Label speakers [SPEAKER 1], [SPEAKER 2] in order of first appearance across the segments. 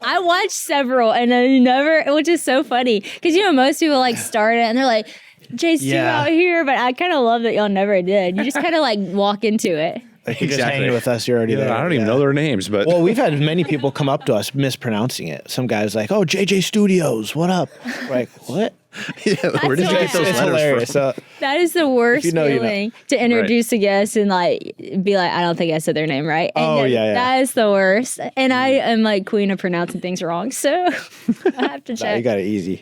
[SPEAKER 1] I watched several and I never, which is so funny. Because, most people like start it and they're like, JStu out here. But I kind of love that y'all never did. You just kind of like walk into it.
[SPEAKER 2] Like you're just hanging with us, you're already there.
[SPEAKER 3] I don't even know their names, but
[SPEAKER 2] well, we've had many people come up to us mispronouncing it. Some guys like, "Oh, JJ Studios, what up?" We're like, what?
[SPEAKER 1] Where did you get those letters from? That is the worst feeling to introduce a guest and like be like, I don't think I said their name right. And that is the worst. And I am like queen of pronouncing things wrong, so I have to check.
[SPEAKER 2] No, you got it easy.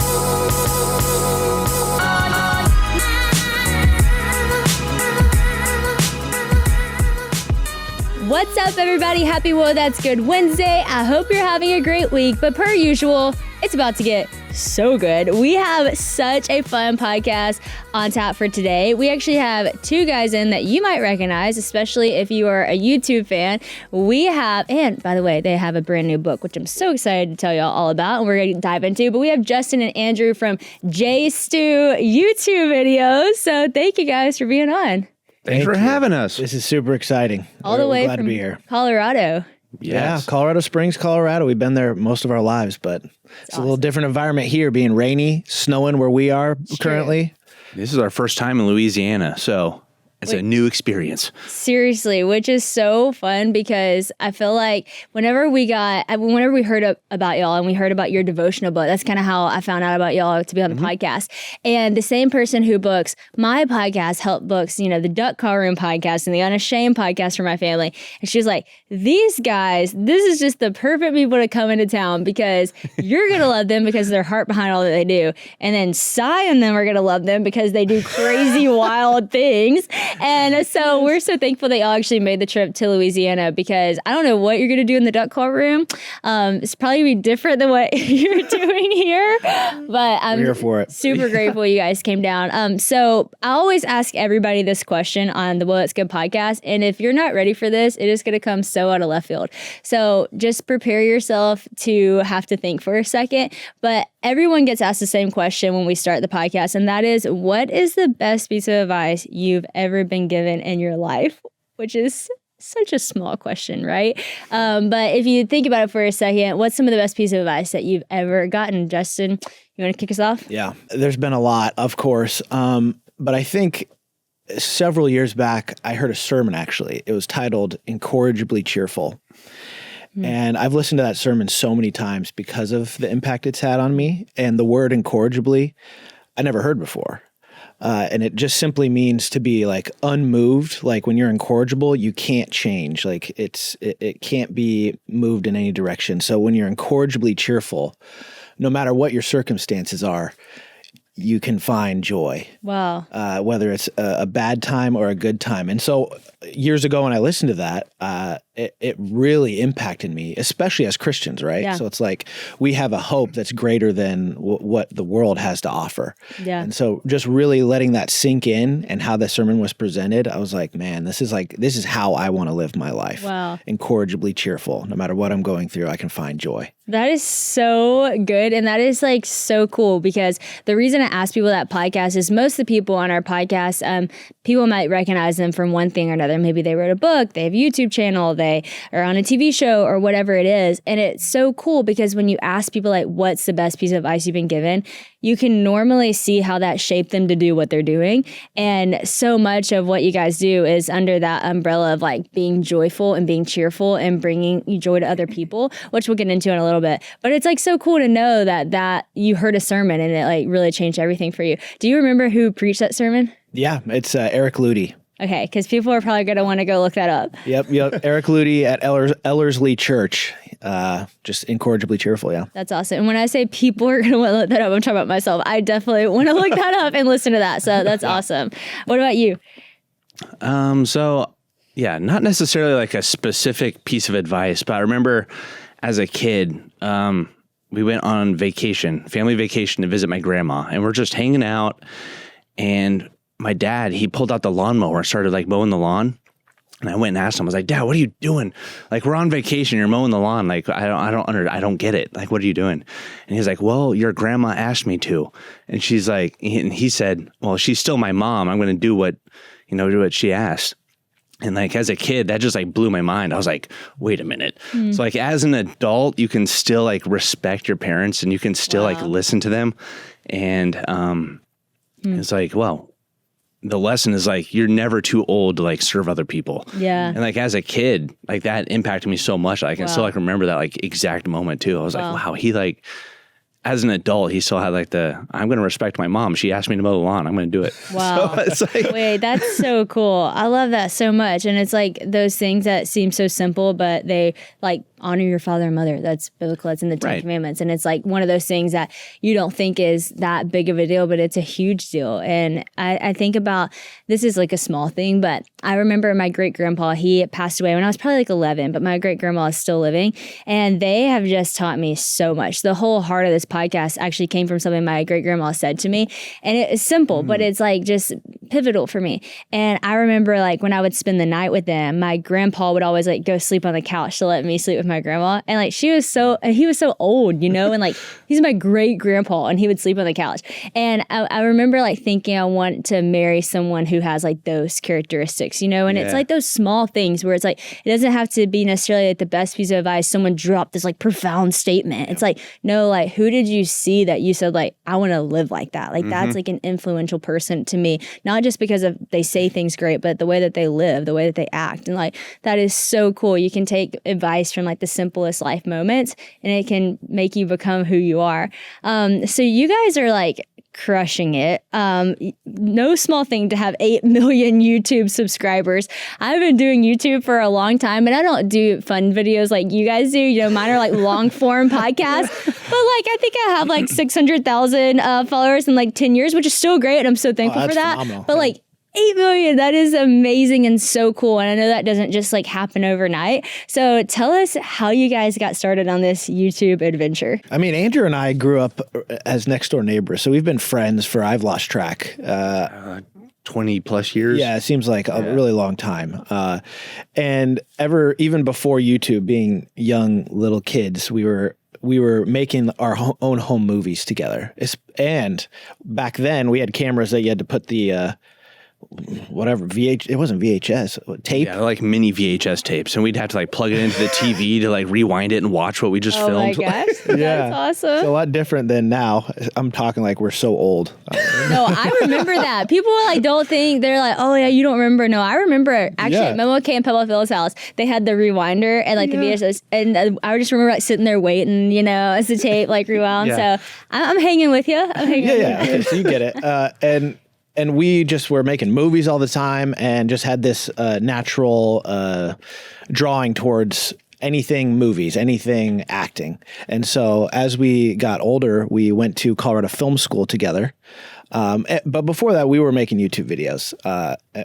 [SPEAKER 1] What's up, everybody? Happy Whoa, That's Good Wednesday. I hope you're having a great week, but per usual, it's about to get so good. We have such a fun podcast on tap for today. We actually have two guys in that you might recognize, especially if you are a YouTube fan. We have, and by the way, they have a brand new book, which I'm so excited to tell y'all all about, and we're going to dive into. But we have Justin and Andrew from JStu YouTube videos. So thank you guys for being on.
[SPEAKER 3] Thanks for having us.
[SPEAKER 2] This is super exciting.
[SPEAKER 1] All the way
[SPEAKER 2] glad
[SPEAKER 1] from
[SPEAKER 2] to be here.
[SPEAKER 1] Colorado.
[SPEAKER 2] Yeah, Colorado Springs, Colorado. We've been there most of our lives, but it's a little different environment here, being rainy, snowing where we are currently.
[SPEAKER 3] This is our first time in Louisiana, so it's a new experience.
[SPEAKER 1] Seriously, which is so fun because I feel like whenever we heard about y'all and we heard about your devotional book, that's kind of how I found out about y'all to be on the podcast. And the same person who books my podcast helped books, the Duck Call Room podcast and the Unashamed podcast for my family. And she was like, these guys, this is just the perfect people to come into town because you're going to love them because of their heart behind all that they do. And then Cy and them are going to love them because they do crazy, wild things. And so we're so thankful that y'all actually made the trip to Louisiana because I don't know what you're going to do in the duck call room. It's probably going to be different than what you're doing here, but I'm
[SPEAKER 2] here for it.
[SPEAKER 1] Super grateful you guys came down. So I always ask everybody this question on the Well, That's Good podcast. And if you're not ready for this, it is going to come so out of left field. So just prepare yourself to have to think for a second. But everyone gets asked the same question when we start the podcast, and that is, what is the best piece of advice you've ever been given in your life? Which is such a small question, right? But if you think about it for a second, what's some of the best piece of advice that you've ever gotten? Justin, you want to kick us off?
[SPEAKER 2] Yeah, there's been a lot, of course. But I think several years back, I heard a sermon, actually. It was titled Incorrigibly Cheerful. And I've listened to that sermon so many times because of the impact it's had on me. And the word incorrigibly, I never heard before. And it just simply means to be like unmoved. Like when you're incorrigible, you can't change. Like it can't be moved in any direction. So when you're incorrigibly cheerful, no matter what your circumstances are, you can find joy.
[SPEAKER 1] Wow.
[SPEAKER 2] Whether it's a bad time or a good time. And so years ago when I listened to that, it really impacted me, especially as Christians, right?
[SPEAKER 1] Yeah.
[SPEAKER 2] So it's like we have a hope that's greater than what the world has to offer.
[SPEAKER 1] Yeah.
[SPEAKER 2] And so just really letting that sink in and how the sermon was presented, I was like, man, this is how I want to live my life.
[SPEAKER 1] Wow.
[SPEAKER 2] Incorrigibly cheerful. No matter what I'm going through, I can find joy.
[SPEAKER 1] That is so good. And that is like so cool because the reason I ask people that podcast is most of the people on our podcast, people might recognize them from one thing or another. Maybe they wrote a book, they have a YouTube channel, they are on a TV show or whatever it is. And it's so cool because when you ask people like, what's the best piece of advice you've been given? You can normally see how that shaped them to do what they're doing. And so much of what you guys do is under that umbrella of like being joyful and being cheerful and bringing joy to other people, which we'll get into in a little bit. But it's like so cool to know that you heard a sermon and it like really changed everything for you. Do you remember who preached that sermon?
[SPEAKER 2] Yeah, it's Eric Ludy.
[SPEAKER 1] Okay, because people are probably going to want to go look that up.
[SPEAKER 2] Yep. Eric Ludy at Ellerslie Church. Just incorrigibly cheerful, yeah.
[SPEAKER 1] That's awesome. And when I say people are going to want to look that up, I'm talking about myself. I definitely want to look that up and listen to that. So that's awesome. What about you?
[SPEAKER 3] So, yeah, not necessarily like a specific piece of advice, but I remember as a kid, we went on family vacation to visit my grandma, and we're just hanging out, and my dad, he pulled out the lawnmower and started like mowing the lawn. And I went and asked him, I was like, Dad, what are you doing? Like, we're on vacation, you're mowing the lawn. Like, I don't get it. Like, what are you doing? And he's like, well, your grandma asked me to. And she's like, and he said, well, she's still my mom. I'm going to do what she asked. And like as a kid, that just like blew my mind. I was like, wait a minute. So like as an adult, you can still like respect your parents and you can still like listen to them. And it's like, well, the lesson is like, you're never too old to like serve other people.
[SPEAKER 1] Yeah.
[SPEAKER 3] And like as a kid, like that impacted me so much. I can still like remember that like exact moment too. I was like, wow, he like, as an adult, he still had like I'm going to respect my mom. She asked me to mow the lawn. I'm going to do it.
[SPEAKER 1] Wow.
[SPEAKER 3] So it's like,
[SPEAKER 1] wait, that's so cool. I love that so much. And it's like those things that seem so simple, but they like honor your father and mother. That's biblical. That's in the Ten Commandments. And it's like one of those things that you don't think is that big of a deal, but it's a huge deal. And I think about, this is like a small thing, but I remember my great grandpa, he passed away when I was probably like 11, but my great grandma is still living. And they have just taught me so much. The whole heart of this podcast actually came from something my great grandma said to me. And it is simple, but it's like just pivotal for me. And I remember like when I would spend the night with them, my grandpa would always like go sleep on the couch to let me sleep with my grandma. And like he was so old, you know, and like he's my great grandpa and he would sleep on the couch. And I remember like thinking I want to marry someone who has like those characteristics, you know, and it's like those small things where it's like, it doesn't have to be necessarily like the best piece of advice. Someone dropped this like profound statement. It's like, no, like who did you see that you said like, I want to live like that? Like that's like an influential person to me, not just because of they say things great, but the way that they live, the way that they act. And like, that is so cool. You can take advice from like the simplest life moments and it can make you become who you are. So you guys are like crushing it. No small thing to have 8 million YouTube subscribers. I've been doing YouTube for a long time and I don't do fun videos like you guys do. You know, mine are like long form podcasts, but like I think I have like 600,000 followers in like 10 years, which is still great. And I'm so thankful for that.
[SPEAKER 2] Phenomenal.
[SPEAKER 1] But like 8 million, that is amazing and so cool. And I know that doesn't just like happen overnight. So tell us how you guys got started on this YouTube adventure.
[SPEAKER 2] I mean, Andrew and I grew up as next door neighbors. So we've been friends for, I've lost track.
[SPEAKER 3] 20 plus years.
[SPEAKER 2] Yeah, it seems like a really long time. And even before YouTube, being young little kids, we were making our own home movies together. And back then we had cameras that you had to put the it wasn't VHS, tape.
[SPEAKER 3] Yeah, like mini VHS tapes. And we'd have to like plug it into the TV to like rewind it and watch what we just filmed.
[SPEAKER 1] Oh my gosh, that's awesome.
[SPEAKER 2] It's a lot different than now. I'm talking like we're so old.
[SPEAKER 1] No, I remember that. People like don't think, they're like, oh yeah, you don't remember. No, I remember actually at Memo K and Pebble Phil's house, they had the rewinder and like the VHS. And I just remember like sitting there waiting, you know, as the tape like rewound. So I'm hanging with you.
[SPEAKER 2] Okay, so you get it. And we just were making movies all the time and just had this natural drawing towards anything movies, anything acting. And so as we got older, we went to Colorado Film School together. But before that, we were making YouTube videos.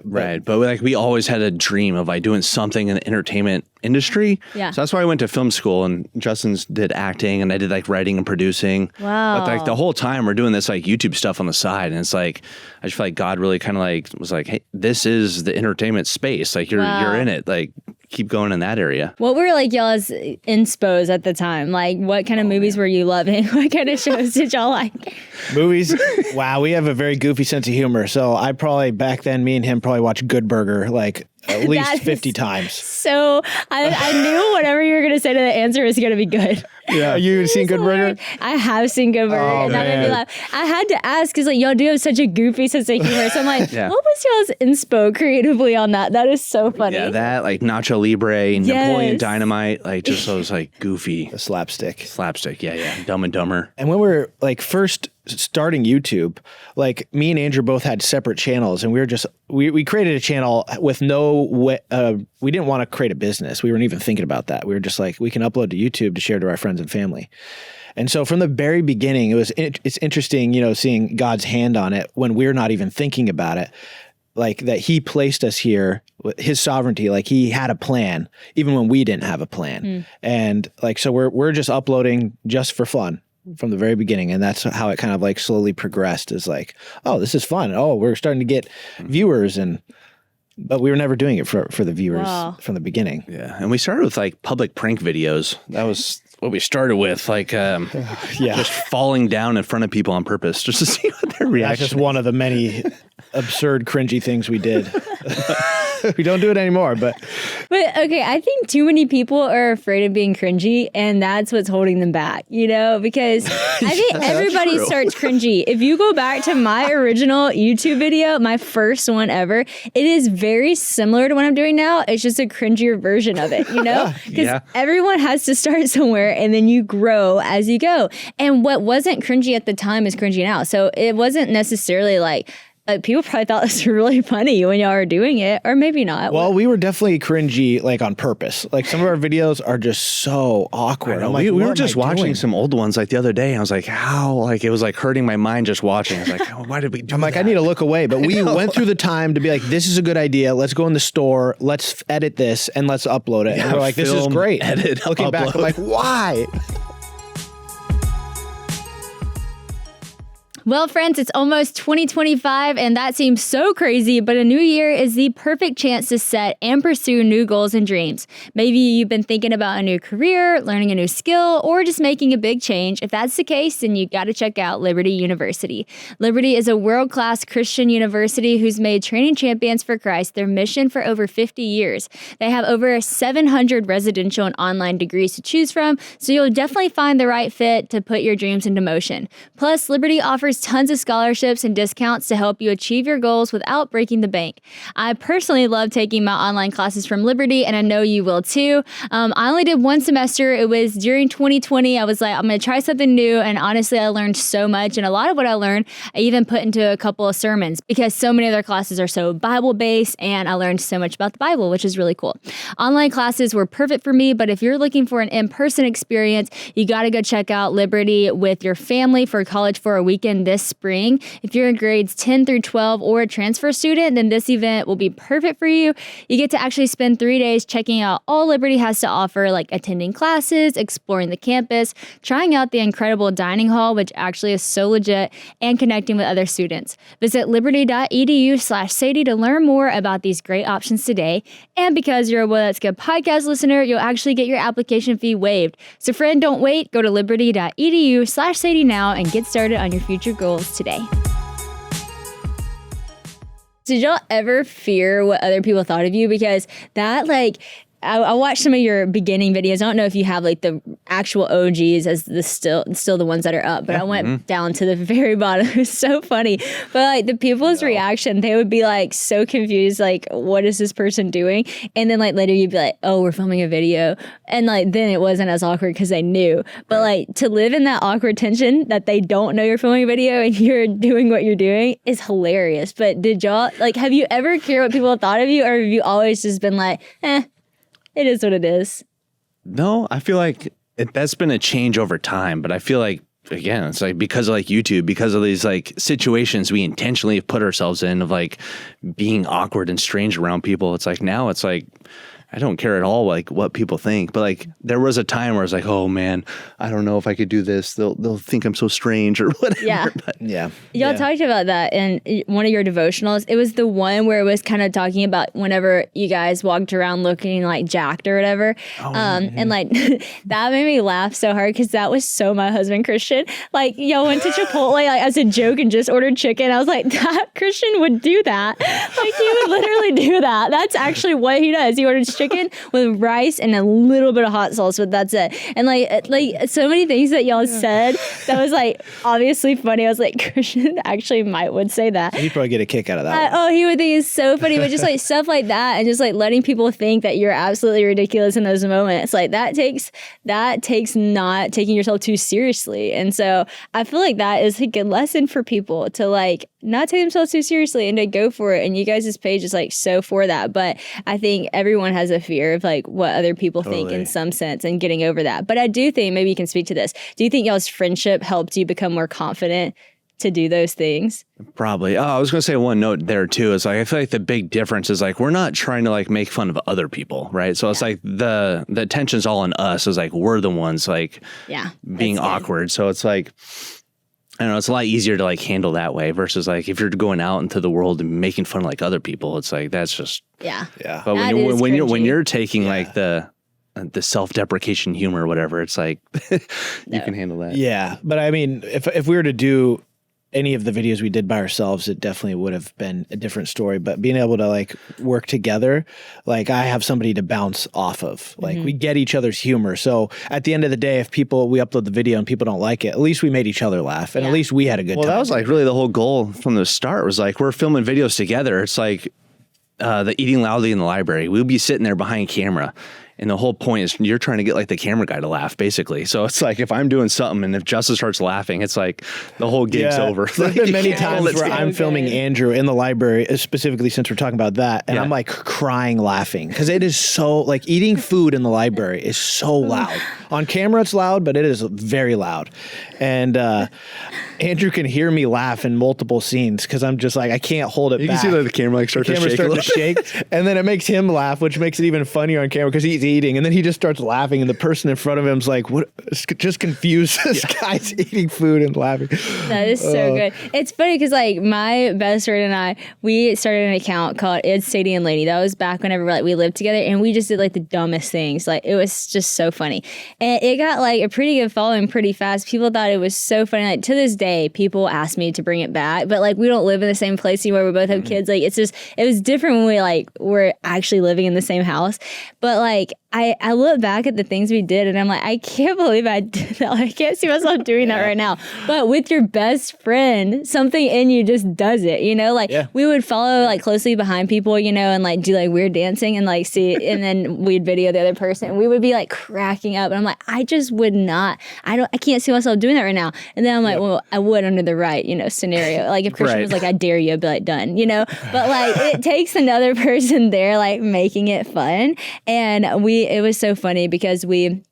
[SPEAKER 3] Right. But like we always had a dream of like doing something in the entertainment industry.
[SPEAKER 1] Yeah.
[SPEAKER 3] So that's why I went to film school and Justin's did acting and I did like writing and producing.
[SPEAKER 1] Wow.
[SPEAKER 3] But like the whole time we're doing this like YouTube stuff on the side. And it's like, I just feel like God really kind of like was like, hey, this is the entertainment space. Like you're in it. Like keep going in that area.
[SPEAKER 1] What were like y'all's inspos at the time? Like what kind of movies were you loving? What kind of shows did y'all like?
[SPEAKER 2] Movies? Wow, we have a very goofy sense of humor. So I probably, back then, me and him probably watched Good Burger like at least 50 times.
[SPEAKER 1] So I knew whatever you were going to say to the answer was going to be good.
[SPEAKER 2] Yeah, you seen Good Burger?
[SPEAKER 1] I have seen Good Burger, and that made me laugh. I had to ask because like y'all do have such a goofy sense of humor. So I'm like, what was y'all's inspo creatively on that? That is so funny.
[SPEAKER 3] Yeah, that like Nacho Libre, Napoleon Dynamite, like just those like goofy.
[SPEAKER 2] The slapstick.
[SPEAKER 3] Yeah. Dumb and Dumber.
[SPEAKER 2] And when we were like first starting YouTube, like me and Andrew both had separate channels, and we were just we created a channel with no way. We didn't want to create a business. We weren't even thinking about that. We were just like, we can upload to YouTube to share to our friends and family. And so from the very beginning, it's interesting, you know, seeing God's hand on it when we're not even thinking about it. Like that he placed us here, his sovereignty, like he had a plan, even when we didn't have a plan. And like, so we're just uploading just for fun from the very beginning. And that's how it kind of like slowly progressed, is like, oh, this is fun. Oh, we're starting to get viewers, but we were never doing it for the viewers from the beginning.
[SPEAKER 3] Yeah. And we started with like public prank videos. That was what we started with, like just falling down in front of people on purpose just to see what their reaction.
[SPEAKER 2] That's just one of the many absurd, cringy things we did. We don't do it anymore, but
[SPEAKER 1] okay, I think too many people are afraid of being cringy, and that's what's holding them back, because I think everybody starts cringy. If you go back to my original YouTube video, my first one ever, it is very similar to what I'm doing now. It's just a cringier version of it, because everyone has to start somewhere and then you grow as you go. And what wasn't cringy at the time is cringy now. So it wasn't necessarily like people probably thought this was really funny when y'all were doing it, or maybe not.
[SPEAKER 2] Well, we were definitely cringy, like on purpose. Like some of our videos are just so awkward.
[SPEAKER 3] I'm like, we were just watching some old ones like the other day. I was like, how? Like it was like hurting my mind just watching. I was like, oh, why did we do
[SPEAKER 2] I'm like, I need to look away. But we went through the time to be like, this is a good idea. Let's go in the store. Let's edit this and let's upload it. And we're like, this is great.
[SPEAKER 3] Edit,
[SPEAKER 2] looking
[SPEAKER 3] upload.
[SPEAKER 2] back, I'm like, why?
[SPEAKER 1] Well, friends, it's almost 2025, and that seems so crazy, but a new year is the perfect chance to set and pursue new goals and dreams. Maybe you've been thinking about a new career, learning a new skill, or just making a big change. If that's the case, then you got to check out Liberty University. Liberty is a world-class Christian university who's made training champions for Christ their mission for over 50 years. They have over 700 residential and online degrees to choose from, so you'll definitely find the right fit to put your dreams into motion. Plus, Liberty offers tons of scholarships and discounts to help you achieve your goals without breaking the bank. I personally love taking my online classes from Liberty, and I know you will too. I only did one semester. It was during 2020. I was like, I'm going to try something new, and honestly, I learned so much, and a lot of what I learned, I even put into a couple of sermons because so many of their classes are so Bible-based, and I learned so much about the Bible, which is really cool. Online classes were perfect for me, but if you're looking for an in-person experience, you got to go check out Liberty with your family for college for a weekend this spring. If you're in grades 10 through 12 or a transfer student, then this event will be perfect for you. You get to actually spend 3 days checking out all Liberty has to offer, like attending classes, exploring the campus, trying out the incredible dining hall, which actually is so legit, and connecting with other students. Visit liberty.edu/Sadie to learn more about these great options today. And because you're a Well That's Good podcast listener, you'll actually get your application fee waived. So friend, don't wait. Go to liberty.edu/Sadie now and get started on your future goals today. Did y'all ever fear what other people thought of you? Because that, I watched some of your beginning videos. I don't know if you have like the actual OGs as the still the ones that are up, but I went down to the very bottom. It was so funny. But like the people's reaction, they would be like so confused, like, what is this person doing? And then like later you'd be like, oh, we're filming a video. And like then it wasn't as awkward because they knew. But like to live in that awkward tension that they don't know you're filming a video and you're doing what you're doing is hilarious. But did y'all, like, have you ever cared what people thought of you, or have you always just been like, it is what it is?
[SPEAKER 3] No, I feel like that's been a change over time, but I feel like, again, it's like because of like YouTube, because of these like situations we intentionally put ourselves in of like being awkward and strange around people. It's like now it's like, I don't care at all like what people think, but like there was a time where I was like, oh man, I don't know if I could do this. They'll think I'm so strange or whatever.
[SPEAKER 1] Yeah.
[SPEAKER 3] But
[SPEAKER 1] Y'all talked about that in one of your devotionals. It was the one where it was kind of talking about whenever you guys walked around looking like jacked or whatever. And like that made me laugh so hard because that was so my husband Christian. Like y'all went to Chipotle like as a joke and just ordered chicken. I was like, that Christian would do that. Like he would literally do that. That's actually what he does. He orders chicken with rice and a little bit of hot sauce, but that's it. And like so many things that y'all said that was like obviously funny. I was like, Christian actually would say that.
[SPEAKER 2] He'd probably get a kick out of that.
[SPEAKER 1] Oh, he would think it's so funny, but just like stuff like that, and just like letting people think that you're absolutely ridiculous in those moments. Like that takes not taking yourself too seriously. And so I feel like that is a good lesson for people to like not take themselves too seriously and to go for it. And you guys' page is like so for that. But I think everyone has a fear of like what other people think in some sense and getting over that. But I do think, maybe you can speak to this. Do you think y'all's friendship helped you become more confident to do those things?
[SPEAKER 3] Probably. Oh, I was going to say one note there too. Is like, I feel like the big difference is like, we're not trying to like make fun of other people. Right. So it's like the attention's all on us. It's like, we're the ones like being awkward. So it's like, I don't know, it's a lot easier to like handle that way versus like if you're going out into the world and making fun of like other people, it's like that's just But when you're taking like the self-deprecation humor or whatever, it's like you can handle that.
[SPEAKER 2] Yeah, but I mean, if we were to do any of the videos we did by ourselves, it definitely would have been a different story. But being able to like work together, like I have somebody to bounce off of. Like we get each other's humor. So at the end of the day, if we upload the video and people don't like it, at least we made each other laugh, and at least we had a good time.
[SPEAKER 3] Well, that was like really the whole goal from the start. Was like we're filming videos together. It's like the eating loudly in the library. We'll be sitting there behind camera. And the whole point is you're trying to get like the camera guy to laugh, basically. So it's like if I'm doing something and if Justin starts laughing, it's like the whole gig's over.
[SPEAKER 2] There's been many times where I'm filming Andrew in the library, specifically since we're talking about that, and I'm like crying laughing because it is so like eating food in the library is so loud. On camera it's loud, but it is very loud. And Andrew can hear me laugh in multiple scenes because I'm just like I can't hold it back.
[SPEAKER 3] You can see that the camera like starts to shake,
[SPEAKER 2] and then it makes him laugh, which makes it even funnier on camera because he's eating, and then he just starts laughing, and the person in front of him's like, "What?" Just confused. This guy's eating food and laughing.
[SPEAKER 1] That is so good. It's funny because like my best friend and I, we started an account called It's Sadie and Lady. That was back whenever like we lived together, and we just did like the dumbest things. Like it was just so funny, and it got like a pretty good following pretty fast. People thought it was so funny. Like to this day, people ask me to bring it back, but like we don't live in the same place anymore. We both have kids. Like it's just it was different when we like were actually living in the same house, but like. I look back at the things we did and I'm like, I can't believe I did that. Like, I can't see myself doing that right now. But with your best friend, something in you just does it, you know? Like we would follow like closely behind people, you know, and like do like weird dancing and like see, and then we'd video the other person and we would be like cracking up. And I'm like, I just would not, I can't see myself doing that right now. And then I'm like, well, I would under the right, you know, scenario. Like if Christian was like, I dare you, I'd be like, done, you know? But like it takes another person there, like making it fun. And it was so funny because we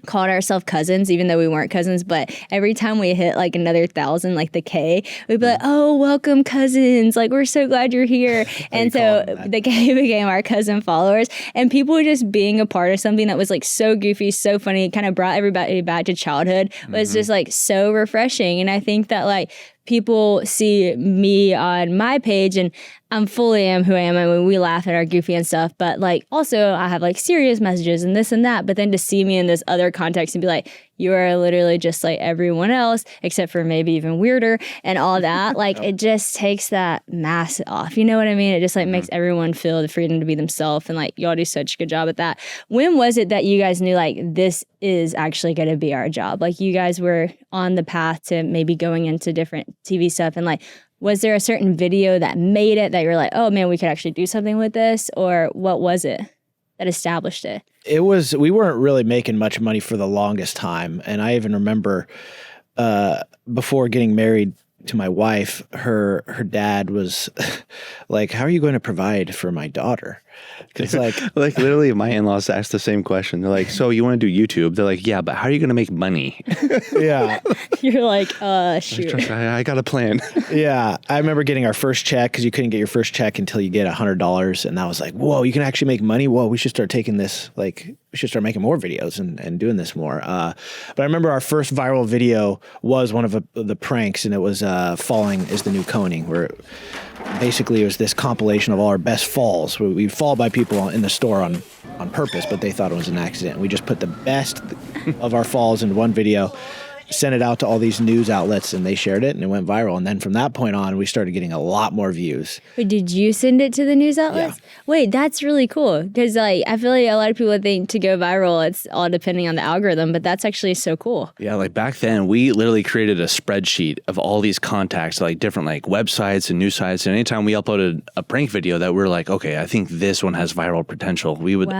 [SPEAKER 1] called ourselves cousins, even though we weren't cousins. But every time we hit like another 1,000, like the K, we'd be like, "Oh, welcome, cousins! Like we're so glad you're here." And so the K became our cousin followers, and people were just being a part of something that was like so goofy, so funny, kind of brought everybody back to childhood. Was just like so refreshing, and I think that like people see me on my page and I'm fully am who I am. I mean, we laugh at our goofy and stuff, but like also I have like serious messages and this and that. But then to see me in this other context and be like, you are literally just like everyone else, except for maybe even weirder and all that. Like it just takes that mask off. You know what I mean? It just like makes everyone feel the freedom to be themselves. And like y'all do such a good job at that. When was it that you guys knew like this is actually going to be our job? Like you guys were on the path to maybe going into different TV stuff, and like, was there a certain video that made it that you're like, oh man, we could actually do something with this? Or what was it that established it?
[SPEAKER 2] We weren't really making much money for the longest time. And I even remember before getting married to my wife, her dad was like, how are you going to provide for my daughter? It's like
[SPEAKER 3] literally my in-laws asked the same question. They're like, so you want to do YouTube? They're like, yeah, but how are you going to make money?
[SPEAKER 2] Yeah.
[SPEAKER 1] You're like, shoot.
[SPEAKER 3] I got a plan.
[SPEAKER 2] Yeah. I remember getting our first check because you couldn't get your first check until you get $100. And that was like, whoa, you can actually make money. Whoa, we should start taking this, like, we should start making more videos and doing this more. But I remember our first viral video was one of the pranks, and it was falling is the new coning, where basically it was this compilation of all our best falls. We fall by people in the store on purpose, but they thought it was an accident. We just put the best of our falls into one video, sent it out to all these news outlets, and they shared it, and it went viral. And then from that point on, we started getting a lot more views.
[SPEAKER 1] Wait, did you send it to the news outlets? Yeah. Wait, that's really cool. Because like, I feel like a lot of people think to go viral, it's all depending on the algorithm, but that's actually so cool.
[SPEAKER 3] Yeah, like back then, we literally created a spreadsheet of all these contacts, like different like websites and news sites. And anytime we uploaded a prank video that we're like, okay, I think this one has viral potential, we would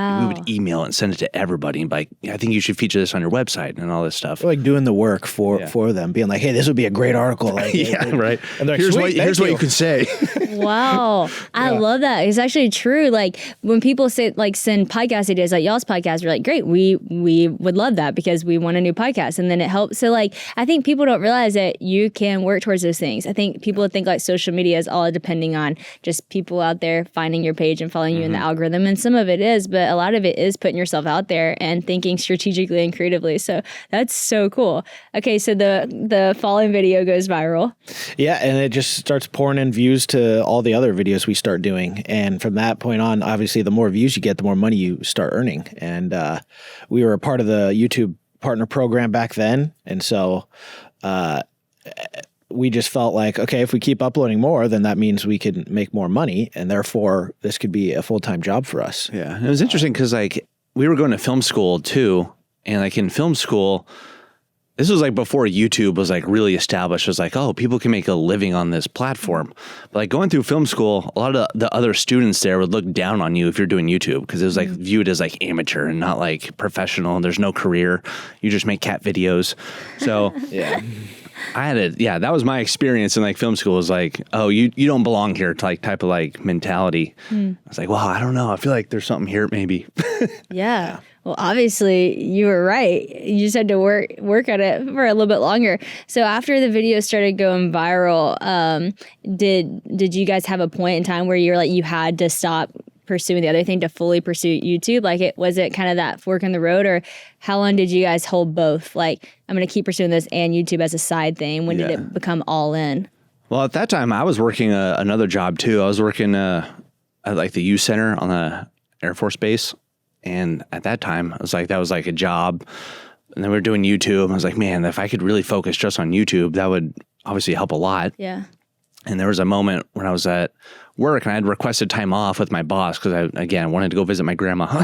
[SPEAKER 3] email it and send it to everybody and be like, I think you should feature this on your website and all this stuff.
[SPEAKER 2] We're like doing the work for them, being like, hey, this would be a great article. Like,
[SPEAKER 3] right.
[SPEAKER 2] And they're like,
[SPEAKER 3] here's what you can say.
[SPEAKER 1] Wow. I love that. It's actually true. Like when people say like send podcast ideas like y'all's podcast, we're like, great, we would love that because we want a new podcast. And then it helps. So like, I think people don't realize that you can work towards those things. I think people think like social media is all depending on just people out there finding your page and following you in the algorithm. And some of it is, but a lot of it is putting yourself out there and thinking strategically and creatively. So that's so cool. Okay. So the fallen video goes viral.
[SPEAKER 2] Yeah, and it just starts pouring in views to all the other videos we start doing. And from that point on, obviously, the more views you get, the more money you start earning. And we were a part of the YouTube partner program back then. And so we just felt like, okay, if we keep uploading more, then that means we can make more money, and therefore this could be a full-time job for us.
[SPEAKER 3] Yeah. And it was interesting because like we were going to film school too. And like in film school, this was like before YouTube was like really established. It was like, oh, people can make a living on this platform. But like going through film school, a lot of the other students there would look down on you if you're doing YouTube because it was like viewed as like amateur and not like professional. There's no career. You just make cat videos. So
[SPEAKER 2] Yeah.
[SPEAKER 3] that was my experience in like film school was like, oh, you don't belong here type of like mentality. I was like, well, I don't know. I feel like there's something here maybe.
[SPEAKER 1] Yeah. Well, obviously you were right. You just had to work at it for a little bit longer. So after the video started going viral, did you guys have a point in time where you're like you had to stop pursuing the other thing to fully pursue YouTube? Like was it kind of that fork in the road, or how long did you guys hold both? Like I'm going to keep pursuing this and YouTube as a side thing. When did it become all in?
[SPEAKER 3] Well, at that time I was working another job too. I was working at like the youth center on the Air Force Base. And at that time, I was like, that was like a job. And then we were doing YouTube. I was like, man, if I could really focus just on YouTube, that would obviously help a lot.
[SPEAKER 1] Yeah.
[SPEAKER 3] And there was a moment when I was at work and I had requested time off with my boss because I, again, wanted to go visit my grandma.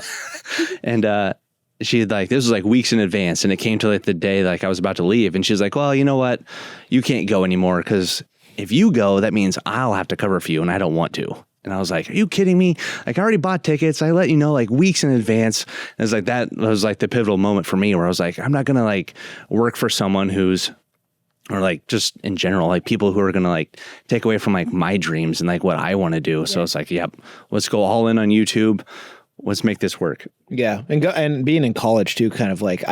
[SPEAKER 3] And she had like, this was like weeks in advance. And it came to like the day like I was about to leave. And she's like, well, you know what? You can't go anymore because if you go, that means I'll have to cover for you and I don't want to. And I was like, are you kidding me? Like, I already bought tickets. I let you know like weeks in advance. And it was like, that was like the pivotal moment for me where I was like, I'm not going to like work for someone who's, or like just in general, like people who are going to like take away from like my dreams and like what I want to do. Yeah. So it's like, yep, let's go all in on YouTube. Let's make this work.
[SPEAKER 2] Yeah. And being in college too, kind of like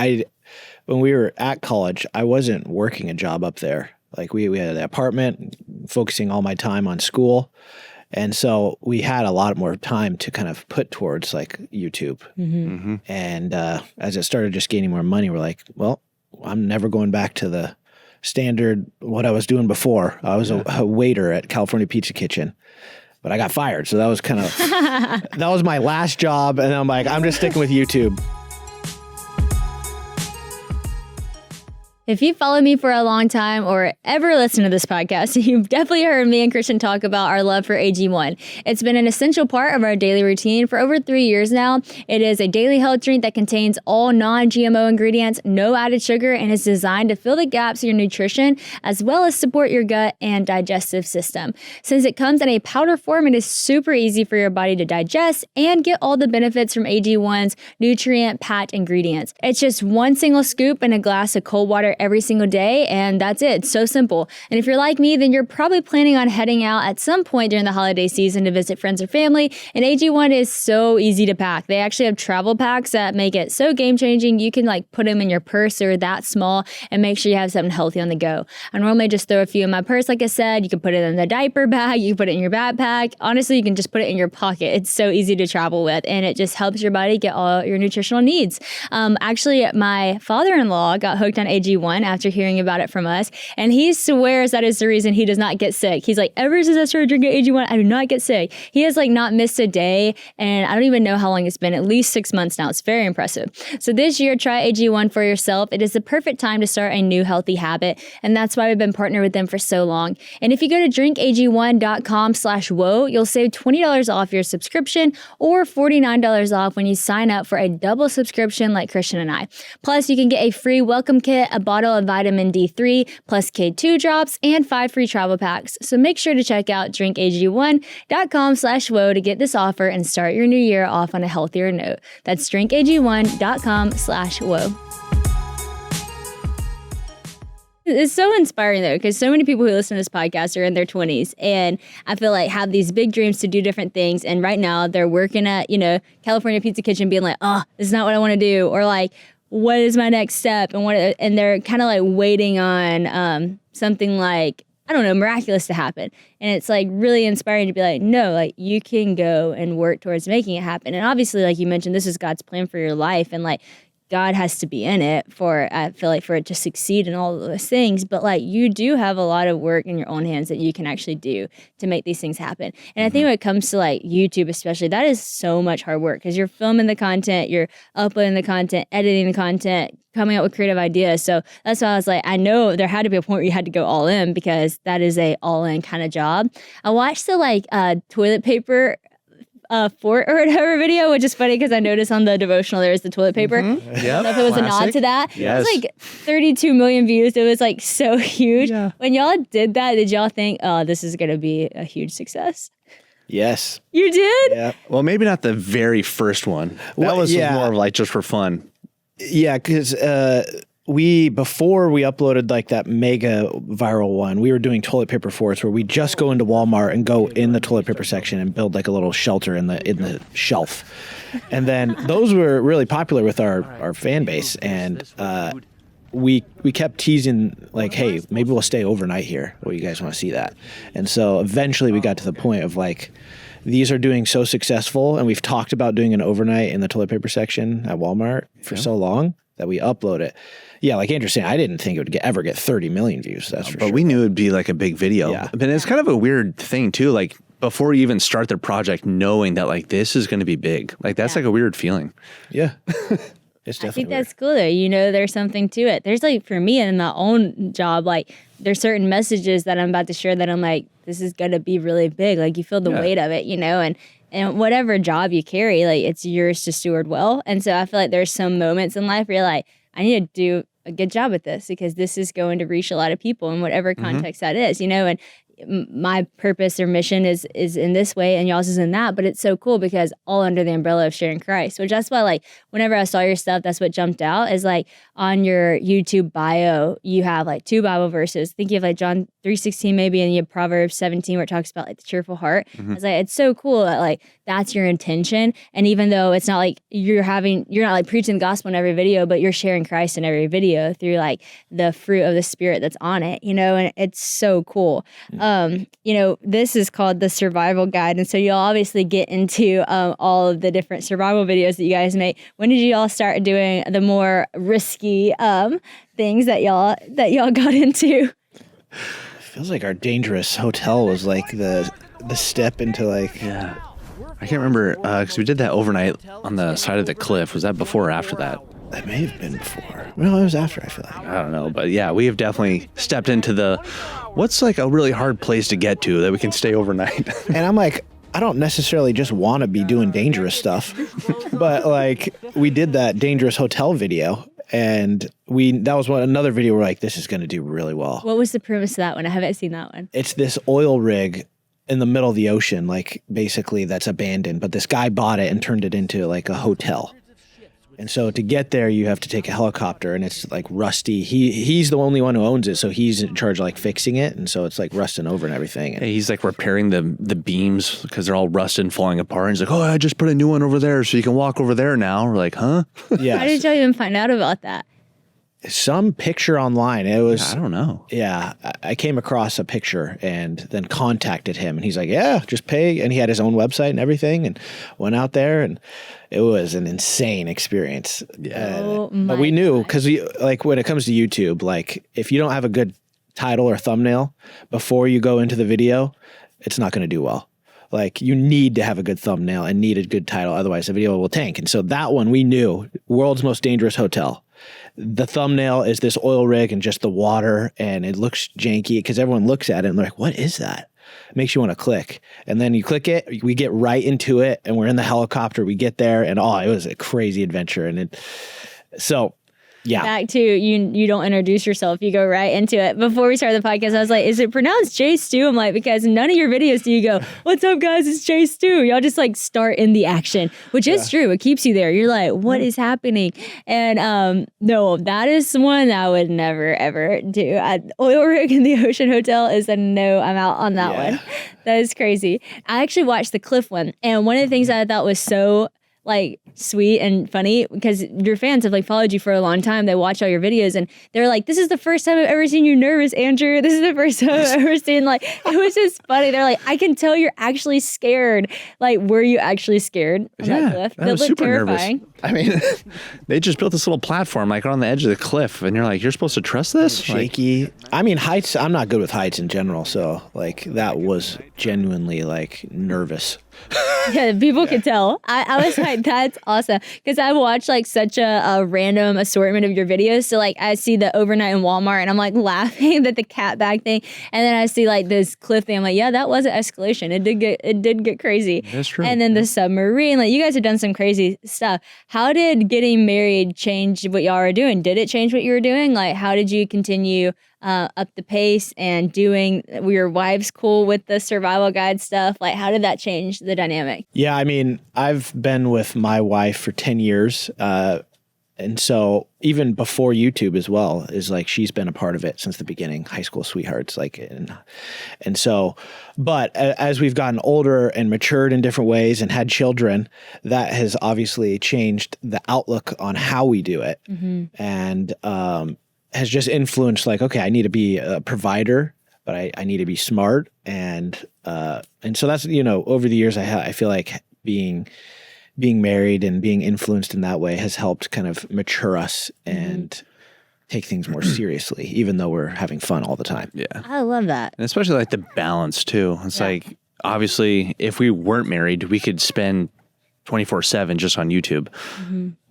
[SPEAKER 2] when we were at college, I wasn't working a job up there. Like we had an apartment, focusing all my time on school. And so we had a lot more time to kind of put towards like YouTube. Mm-hmm. And as it started just gaining more money, we're like, well, I'm never going back to the standard what I was doing before. I was a waiter at California Pizza Kitchen, but I got fired. So that was kind of, that was my last job. And I'm like, I'm just sticking with YouTube.
[SPEAKER 1] If you follow me for a long time or ever listen to this podcast, you've definitely heard me and Christian talk about our love for AG1. It's been an essential part of our daily routine for over 3 years now. It is a daily health drink that contains all non-GMO ingredients, no added sugar, and is designed to fill the gaps in your nutrition as well as support your gut and digestive system. Since it comes in a powder form, it is super easy for your body to digest and get all the benefits from AG1's nutrient-packed ingredients. It's just one single scoop in a glass of cold water every single day, and that's it. It's so simple. And if you're like me, then you're probably planning on heading out at some point during the holiday season to visit friends or family, and AG1 is so easy to pack. They actually have travel packs that make it so game-changing. You can like put them in your purse or that small and make sure you have something healthy on the go. I normally just throw a few in my purse, like I said. You can put it in the diaper bag, you can put it in your backpack. Honestly, you can just put it in your pocket. It's so easy to travel with, and it just helps your body get all your nutritional needs. Actually, my father-in-law got hooked on AG1 after hearing about it from us, and he swears that is the reason he does not get sick. He's like, ever since I started drinking AG1, I do not get sick. He has like not missed a day, and I don't even know how long it's been, at least 6 months now. It's very impressive. So this year, try AG1 for yourself. It is the perfect time to start a new healthy habit, and that's why we've been partnered with them for so long. And if you go to drinkag1.com/whoa, you'll save $20 off your subscription or $49 off when you sign up for a double subscription like Christian and I. Plus, you can get a free welcome kit, a bottle of vitamin D3, plus K2 drops, and 5 free travel packs. So make sure to check out drinkag1.com/whoa to get this offer and start your new year off on a healthier note. That's drinkag1.com/whoa. It's so inspiring though, because so many people who listen to this podcast are in their 20s and I feel like have these big dreams to do different things. And right now they're working at, California Pizza Kitchen being like, oh, this is not what I want to do. Or like, what is my next step? And they're kind of like waiting on something like, I don't know, miraculous to happen. And it's like really inspiring to be like, no, like you can go and work towards making it happen. And obviously, like you mentioned, this is God's plan for your life. And like, God has to be in it I feel like for it to succeed in all of those things. But like you do have a lot of work in your own hands that you can actually do to make these things happen. And I think when it comes to like YouTube, especially, that is so much hard work because you're filming the content, you're uploading the content, editing the content, coming up with creative ideas. So that's why I was like, I know there had to be a point where you had to go all in because that is a all in kind of job. I watched the like toilet paper fort or whatever video, which is funny because I noticed on the devotional there was the toilet paper.
[SPEAKER 3] Yep.
[SPEAKER 1] I don't know if it was a nod to that.
[SPEAKER 3] Yes.
[SPEAKER 1] It was like 32 million views. It was like so huge.
[SPEAKER 3] Yeah.
[SPEAKER 1] When y'all did that, did y'all think, oh, this is going to be a huge success?
[SPEAKER 2] Yes.
[SPEAKER 1] You did?
[SPEAKER 2] Yeah.
[SPEAKER 3] Well, maybe not the very first one. That was more of like just for fun.
[SPEAKER 2] Yeah, because before we uploaded like that mega viral one, we were doing toilet paper forts where we just go into Walmart and go in the toilet paper section and build like a little shelter in the shelf. And then those were really popular with our fan base. And we kept teasing like, hey, maybe we'll stay overnight here. Well, you guys want to see that? And so eventually we got to the point of like, these are doing so successful, and we've talked about doing an overnight in the toilet paper section at Walmart for so long that we upload it. Yeah, like Andrew's saying, I didn't think it would ever get 30 million views. That's for sure.
[SPEAKER 3] But we knew it'd be like a big video.
[SPEAKER 2] Yeah.
[SPEAKER 3] But it's kind of a weird thing too. Like before you even start the project, knowing that like this is going to be big, like that's like a weird feeling.
[SPEAKER 2] Yeah. It's definitely
[SPEAKER 1] I think that's cool though. You know, there's something to it. There's like for me in my own job, like there's certain messages that I'm about to share that I'm like, this is going to be really big. Like you feel the weight of it, you know, and whatever job you carry, like it's yours to steward well. And so I feel like there's some moments in life where you're like, I need to do a good job at this because this is going to reach a lot of people in whatever context that is, you know, and my purpose or mission is in this way and y'all's is in that, but it's so cool because all under the umbrella of sharing Christ, which that's why like whenever I saw your stuff, that's what jumped out is like on your YouTube bio, you have like 2 Bible verses. I think you have like John 3:16 maybe, and you have Proverbs 17 where it talks about like the cheerful heart. I was like, it's so cool that like that's your intention. And even though it's not like you're not like preaching the gospel in every video, but you're sharing Christ in every video through like the fruit of the Spirit that's on it, you know, and it's so cool. You know, this is called the Survival Guide. And so you'll obviously get into all of the different survival videos that you guys make. When did you all start doing the more risky things that y'all got into?
[SPEAKER 2] Feels like our dangerous hotel was like the step into like
[SPEAKER 3] Yeah. I can't remember because we did that overnight on the side of the cliff. Was that before or after that?
[SPEAKER 2] That may have been before. No, it was after, I feel like.
[SPEAKER 3] I don't know. But yeah, we have definitely stepped into what's like a really hard place to get to that we can stay overnight.
[SPEAKER 2] And I'm like, I don't necessarily just want to be doing dangerous stuff, but like we did that dangerous hotel video. And that was another video where like, this is going to do really well.
[SPEAKER 1] What was the premise of that one? I haven't seen that one.
[SPEAKER 2] It's this oil rig in the middle of the ocean, like basically that's abandoned, but this guy bought it and turned it into like a hotel. And so to get there, you have to take a helicopter, and it's like rusty. He's the only one who owns it, so he's in charge of like fixing it, and so it's like rusting over and everything. And
[SPEAKER 3] he's like repairing the beams because they're all rusted and falling apart. And he's like, "Oh, I just put a new one over there, so you can walk over there now." We're like, "Huh?"
[SPEAKER 2] Yeah.
[SPEAKER 1] How did y'all even find out about that?
[SPEAKER 2] Some picture online. It was,
[SPEAKER 3] I don't know.
[SPEAKER 2] Yeah, I came across a picture and then contacted him, and he's like, "Yeah, just pay." And he had his own website and everything, and went out there, and it was an insane experience.
[SPEAKER 1] Yeah,
[SPEAKER 2] but we knew because we like when it comes to YouTube, like if you don't have a good title or thumbnail before you go into the video, it's not going to do well. Like you need to have a good thumbnail and need a good title, otherwise the video will tank. And so that one we knew, world's most dangerous hotel. The thumbnail is this oil rig and just the water, and it looks janky because everyone looks at it and they're like, what is that? It makes you want to click. And then you click it, we get right into it, and we're in the helicopter. We get there, and it was a crazy adventure. And yeah.
[SPEAKER 1] Back to you don't introduce yourself. You go right into it. Before we started the podcast, I was like, is it pronounced JStu? I'm like, because none of your videos do you go, what's up, guys? It's JStu. Y'all just like start in the action, which is true. It keeps you there. You're like, what is happening? And no, that is one that I would never, ever do. Oil rig in the Ocean Hotel is a no. I'm out on that one. That is crazy. I actually watched the cliff one. And one of the things that I thought was so like sweet and funny because your fans have like followed you for a long time. They watch all your videos and they're like, this is the first time I've ever seen you nervous, Andrew. This is the first time I've ever seen, like, it was just funny. They're like, I can tell you're actually scared. Like, were you actually scared on that cliff?
[SPEAKER 3] I was super
[SPEAKER 1] terrifying.
[SPEAKER 3] nervous. I mean, they just built this little platform like on the edge of the cliff, and you're like, you're supposed to trust this?
[SPEAKER 2] Shaky. I mean, heights, I'm not good with heights in general, so like that was genuinely like nervous.
[SPEAKER 1] Yeah, people could tell. I was like, that's awesome. Because I watched like such a random assortment of your videos. So like I see the overnight in Walmart and I'm like laughing at the cat bag thing. And then I see like this cliff thing. I'm like, yeah, that was an escalation. It did get crazy.
[SPEAKER 3] That's true.
[SPEAKER 1] And then the submarine, like you guys have done some crazy stuff. How did getting married change what y'all are doing? Did it change what you were doing? Like how did you continue up the pace and were your wives cool with the survival guide stuff? Like how did that change the dynamic?
[SPEAKER 2] Yeah, I mean, I've been with my wife for 10 years. And so even before YouTube as well, is like she's been a part of it since the beginning, high school sweethearts. Like, and so, but as we've gotten older and matured in different ways and had children, that has obviously changed the outlook on how we do it. Mm-hmm. And has just influenced like, okay, I need to be a provider, but I need to be smart. And so that's, over the years, I feel like being married and being influenced in that way has helped kind of mature us and take things more seriously, even though we're having fun all the time.
[SPEAKER 3] Yeah.
[SPEAKER 1] I love that.
[SPEAKER 3] And especially like the balance too. It's like, obviously if we weren't married, we could spend 24/7 just on YouTube,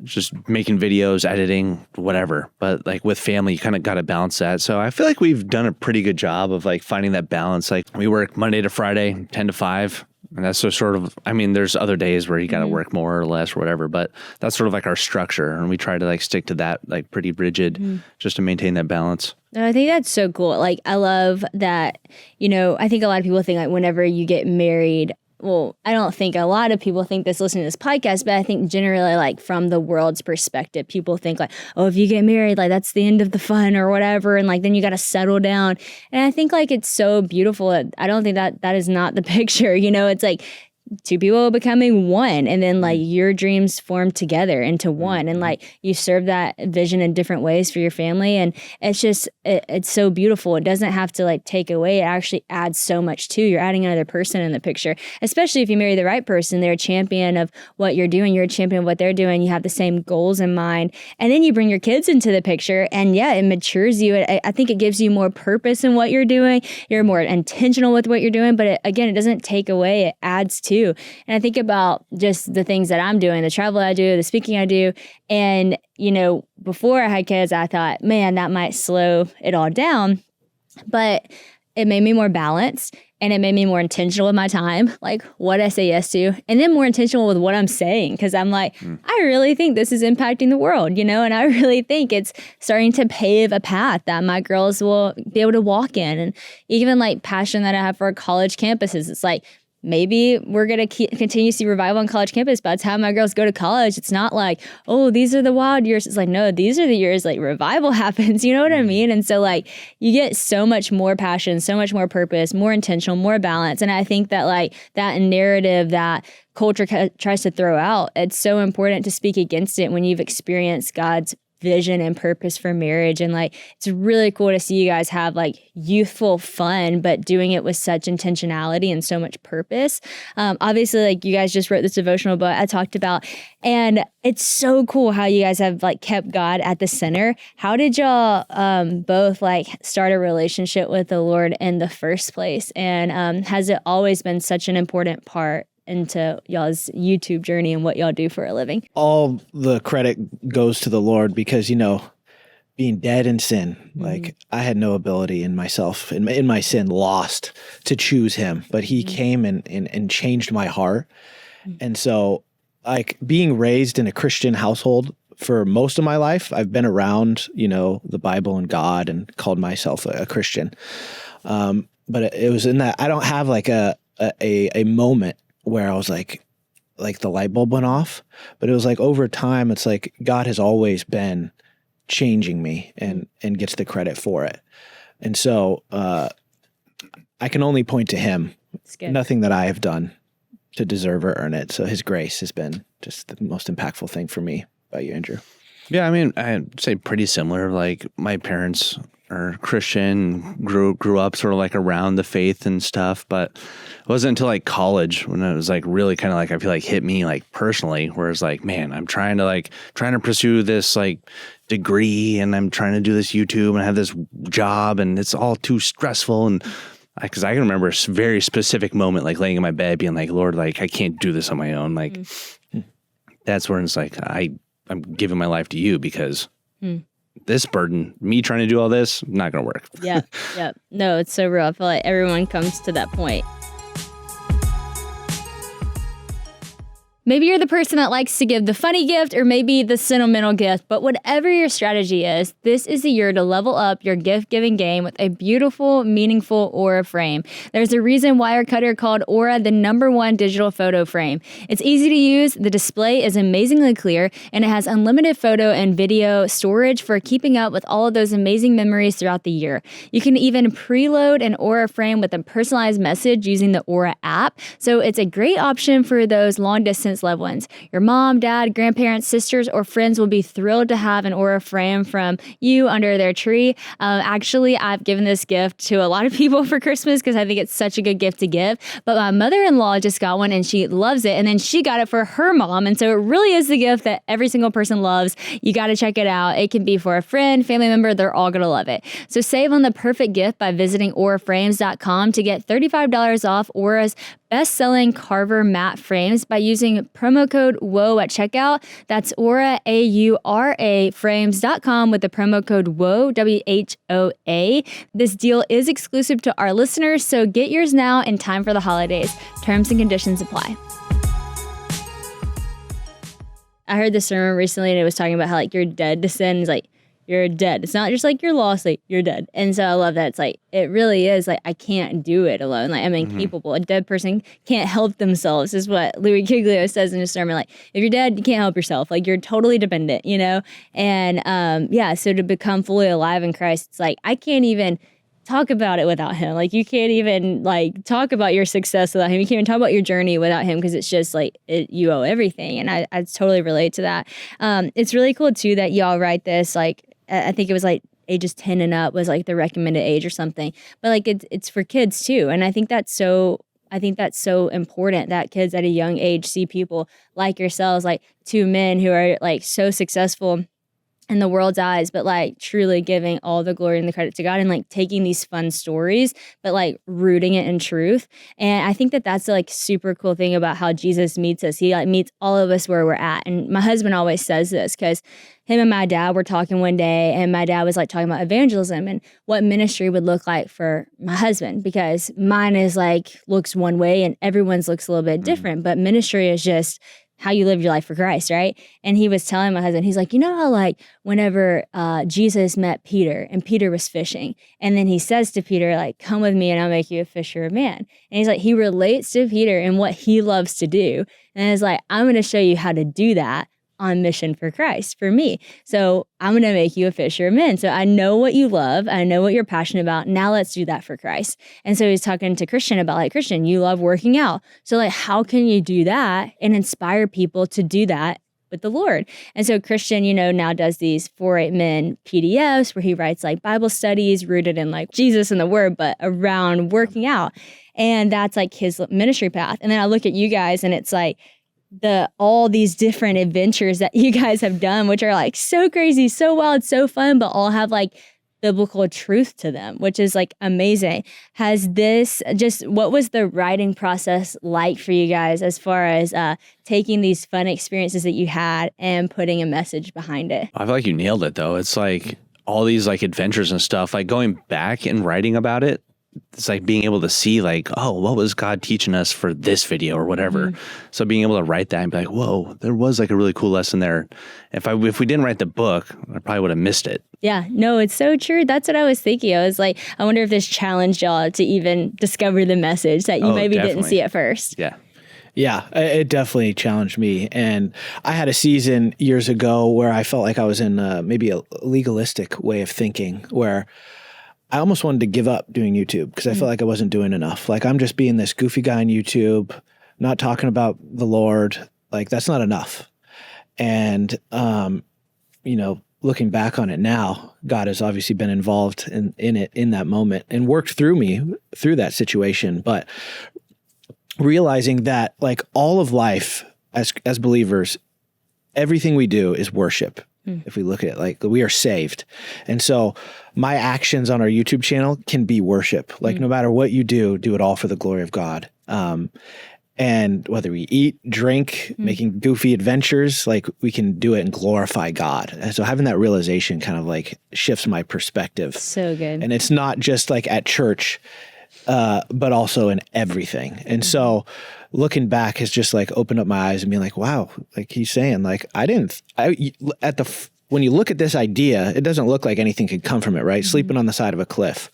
[SPEAKER 3] just making videos, editing, whatever. But like with family, you kind of got to balance that. So I feel like we've done a pretty good job of like finding that balance. Like we work Monday to Friday, 10 to 5. And that's so sort of, I mean, there's other days where you got to work more or less or whatever, but that's sort of like our structure. And we try to like stick to that, like pretty rigid, just to maintain that balance.
[SPEAKER 1] And I think that's so cool. Like, I love that, I think a lot of people think like whenever you get married, well, I don't think a lot of people think this listening to this podcast, but I think generally like from the world's perspective, people think like, oh, if you get married, like that's the end of the fun or whatever. And like, then you got to settle down. And I think like, it's so beautiful. I don't think that is not the picture, it's like two people becoming one, and then like your dreams form together into one, and like you serve that vision in different ways for your family, and it's just it's so beautiful. It doesn't have to like take away. It actually adds so much too. You're adding another person in the picture, especially if you marry the right person. They're a champion of what you're doing. You're a champion of what they're doing. You have the same goals in mind, and then you bring your kids into the picture, and it matures you. I think it gives you more purpose in what you're doing. You're more intentional with what you're doing, but it doesn't take away. It adds to. And I think about just the things that I'm doing, the travel I do, the speaking I do. And, before I had kids, I thought, man, that might slow it all down. But it made me more balanced, and it made me more intentional with my time, like what I say yes to, and then more intentional with what I'm saying. Because I'm like, I really think this is impacting the world, and I really think it's starting to pave a path that my girls will be able to walk in. And even like passion that I have for college campuses, it's like, maybe we're going to continue to see revival on college campus. By the time my girls go to college, it's not like, oh, these are the wild years. It's like, no, these are the years like revival happens. You know what I mean? And so like you get so much more passion, so much more purpose, more intentional, more balance. And I think that like that narrative that culture tries to throw out, it's so important to speak against it when you've experienced God's vision and purpose for marriage. And like it's really cool to see you guys have like youthful fun, but doing it with such intentionality and so much purpose. Obviously, like you guys just wrote this devotional book I talked about, and it's so cool how you guys have like kept God at the center. How did y'all both like start a relationship with the Lord in the first place? And has it always been such an important part into y'all's YouTube journey and what y'all do for a living?
[SPEAKER 2] All the credit goes to the Lord because, being dead in sin, like I had no ability in myself, in my sin, lost to choose him, but he came and changed my heart. And so like being raised in a Christian household for most of my life, I've been around, the Bible and God and called myself a Christian. But it was in that, I don't have like a moment where I was like the light bulb went off, but it was like over time, it's like God has always been changing me and gets the credit for it. And so I can only point to him, nothing that I have done to deserve or earn it. So his grace has been just the most impactful thing for me. About you, Andrew?
[SPEAKER 3] Yeah, I mean, I'd say pretty similar. Like my parents are Christian, grew up sort of like around the faith and stuff, but it wasn't until like college when it was like really kind of like, I feel like hit me like personally, where it's like, man, I'm trying to pursue this like degree, and I'm trying to do this YouTube and have this job, and it's all too stressful. And because I can remember a very specific moment, like laying in my bed being like, Lord, like I can't do this on my own. Like that's where it's like, I'm giving my life to you, because this burden, me trying to do all this, not going to work.
[SPEAKER 1] Yeah. No, it's so real. I feel like everyone comes to that point. Maybe you're the person that likes to give the funny gift or maybe the sentimental gift, but whatever your strategy is, this is the year to level up your gift-giving game with a beautiful, meaningful Aura frame. There's a reason Wirecutter called Aura the #1 digital photo frame. It's easy to use, the display is amazingly clear, and it has unlimited photo and video storage for keeping up with all of those amazing memories throughout the year. You can even preload an Aura frame with a personalized message using the Aura app, so it's a great option for those long-distance loved ones. Your mom, dad, grandparents, sisters, or friends will be thrilled to have an Aura frame from you under their tree. Actually, I've given this gift to a lot of people for Christmas because I think it's such a good gift to give. But my mother-in-law just got one and she loves it. And then she got it for her mom. And so it really is the gift that every single person loves. You got to check it out. It can be for a friend, family member. They're all going to love it. So save on the perfect gift by visiting auraframes.com to get $35 off Aura's best-selling Carver matte frames by using promo code WOA at checkout. That's Aura, AURA, frames.com with the promo code WOA, WHOA. This deal is exclusive to our listeners, so get yours now in time for the holidays. Terms and conditions apply. I heard this sermon recently, and it was talking about how, like, you're dead to sin. It's like, you're dead. It's not just like you're lost, like you're dead. And so I love that. It's like, it really is like, I can't do it alone. Like I'm incapable. A dead person can't help themselves is what Louis Giglio says in his sermon. Like if you're dead, you can't help yourself. Like you're totally dependent, you know? And so to become fully alive in Christ, it's like, I can't even talk about it without him. Like you can't even like talk about your success without him. You can't even talk about your journey without him because it's just like you owe everything. And I totally relate to that. It's really cool too that y'all write this like, I think it was like ages 10 and up was like the recommended age or something, but like it's for kids too. And I think that's so important that kids at a young age see people like yourselves, like two men who are like so successful in the world's eyes, but like truly giving all the glory and the credit to God and like taking these fun stories, but like rooting it in truth. And I think that that's the like super cool thing about how Jesus meets us. He like meets all of us where we're at. And my husband always says this because him and my dad were talking one day and my dad was like talking about evangelism and what ministry would look like for my husband because mine is like looks one way and everyone's looks a little bit different, but ministry is just how you live your life for Christ, right? And he was telling my husband, he's like, you know how like whenever Jesus met Peter and Peter was fishing, and then he says to Peter, like, come with me and I'll make you a fisher of man. And he's like, he relates to Peter and what he loves to do. And it's like, I'm going to show you how to do that on mission for Christ, for me. So I'm going to make you a fisher of men. So I know what you love. I know what you're passionate about. Now let's do that for Christ. And so he's talking to Christian about like, Christian, you love working out. So like, how can you do that and inspire people to do that with the Lord? And so Christian, you know, now does these 4-8 Men PDFs where he writes like Bible studies rooted in like Jesus and the word, but around working out. And that's like his ministry path. And then I look at you guys and it's like, all these different adventures that you guys have done, which are like so crazy, so wild, so fun, but all have like biblical truth to them, which is like amazing. What was the writing process like for you guys as far as taking these fun experiences that you had and putting a message behind it?
[SPEAKER 3] I feel like you nailed it though. It's like all these like adventures and stuff, like going back and writing about it. It's like being able to see like, oh, what was God teaching us for this video or whatever. So being able to write that and be like, whoa, there was like a really cool lesson there. If we didn't write the book, I probably would have missed it.
[SPEAKER 1] Yeah, no, it's so true. That's what I was thinking. I was like, I wonder if this challenged y'all to even discover the message that you maybe didn't see at first.
[SPEAKER 3] Yeah.
[SPEAKER 2] Yeah, it definitely challenged me. And I had a season years ago where I felt like I was in maybe a legalistic way of thinking where I almost wanted to give up doing YouTube because I felt like I wasn't doing enough. Like I'm just being this goofy guy on YouTube, not talking about the Lord, like that's not enough. And, looking back on it now, God has obviously been involved in it in that moment and worked through me through that situation. But realizing that like all of life as believers, everything we do is worship. If we look at it, like we are saved. And so my actions on our YouTube channel can be worship. Like no matter what you do it all for the glory of God. And whether we eat, drink, making goofy adventures, like we can do it and glorify God. And so having that realization kind of like shifts my perspective.
[SPEAKER 1] So good.
[SPEAKER 2] And it's not just like at church, but also in everything. And so looking back has just like opened up my eyes and being like, wow, like he's saying like, when you look at this idea, it doesn't look like anything could come from it, right? Sleeping on the side of a cliff.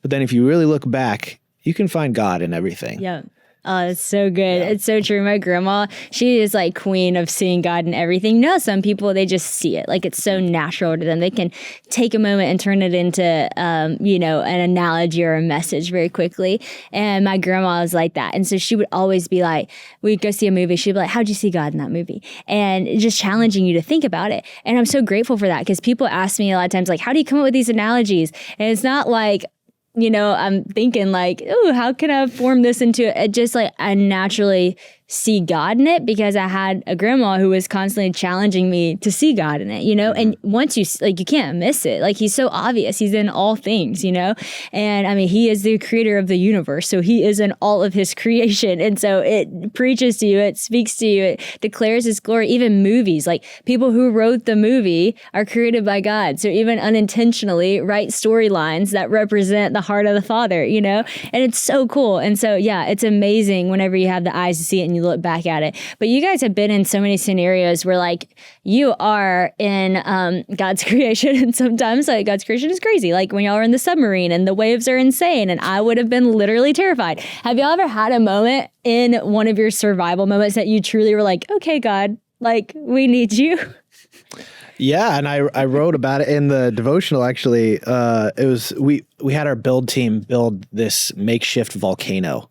[SPEAKER 2] But then if you really look back, you can find God in everything.
[SPEAKER 1] Yeah. Oh, it's so good. Yeah. It's so true. My grandma, she is like queen of seeing God in everything. You know, some people, they just see it. Like it's so natural to them. They can take a moment and turn it into, an analogy or a message very quickly. And my grandma was like that. And so she would always be like, we'd go see a movie. She'd be like, how'd you see God in that movie? And just challenging you to think about it. And I'm so grateful for that because people ask me a lot of times, like, how do you come up with these analogies? And it's not like, I'm thinking like, oh, how can I form this into it? Just like I naturally see God in it because I had a grandma who was constantly challenging me to see God in it, and once you can't miss it. Like he's so obvious. He's in all things, and I mean, he is the creator of the universe. So he is in all of his creation. And so it preaches to you, it speaks to you, it declares his glory. Even movies, like people who wrote the movie are created by God. So even unintentionally write storylines that represent the heart of the Father, and it's so cool. And so, yeah, it's amazing whenever you have the eyes to see it and you look back at it. But you guys have been in so many scenarios where like you are in God's creation, and sometimes like God's creation is crazy. Like when y'all are in the submarine and the waves are insane, and I would have been literally terrified. Have y'all ever had a moment in one of your survival moments that you truly were like, okay, God, like we need you?
[SPEAKER 2] Yeah, and I wrote about it in the devotional. Actually, it was we had our build team build this makeshift volcano.